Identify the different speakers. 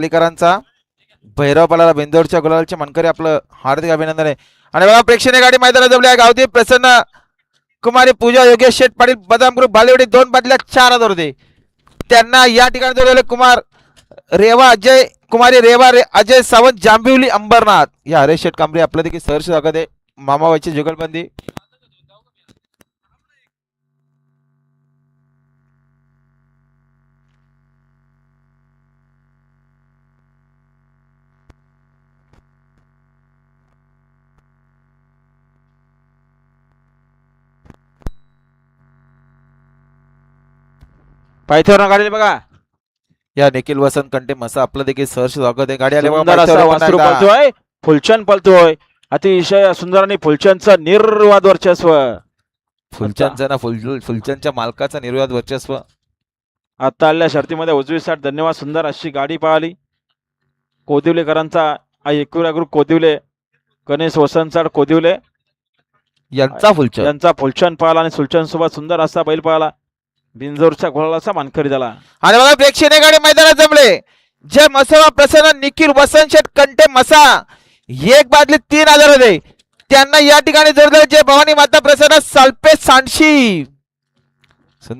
Speaker 1: पालीकरांचा भैरव पलाला बेंदोरच्या गुलालचे मानकरी आपलं हार्दिक अभिनंदन आहे. आणि बघा प्रेक्षणीय गाडी मैदानात जमली आहे. गावठी प्रसन्न कुमारी पूजा योगेश शेठ पाटील बदाम ग्रुप बालेवाडी 2 बादल्या 4 हजार होते. त्यांना या ठिकाणी जोडलेले कुमार रेवा अजय कुमारी रेवा अजय सावंत जांभिवली अंबरनाथ या हरेश शेठ कांबरे आपलं देखील सहर्ष स्वागत आहे. मामाबाईची जुगलबंदी
Speaker 2: पायथ्यावर गाडी बघा.
Speaker 1: या निखिल वसंत कंटे मसा आपलं देखील सहर्ष स्वागत आहे. गाडी आली
Speaker 2: सुंदर असा वासरू पळतोय, फुलचंद पळतोय. अतिशय सुंदर आणि फुलचंदचं निर्वाद वर्चस्व.
Speaker 1: फुलचंदचं ना फुलचंदच्या मालकाचं निर्वाद वर्चस्व.
Speaker 2: आता आलेल्या शर्तीमध्ये उजवी साठ धन्यवाद. सुंदर अशी गाडी पळाली. कोदिवलेकरांचा एकविरा ग्रुप कोदिवले गणेश वसंत साठ कोदिवले
Speaker 1: यांचा
Speaker 2: फुलचंद पळाला आणि फुलचंद सोबत सुंदर असा बैल पळाला. बिंजोरच्या घोळाचा मानकरी झाला.
Speaker 1: आणि बघा प्रेक्षणीय गाडी मैदानात जमले. जे मसावा प्रसन्न निखिल वसंत शेठ कंटे मसा 1 बादली 3 हजार होते. त्यांना या ठिकाणी जोडले जे भवानी माता प्रसन्न सालपे सांडशी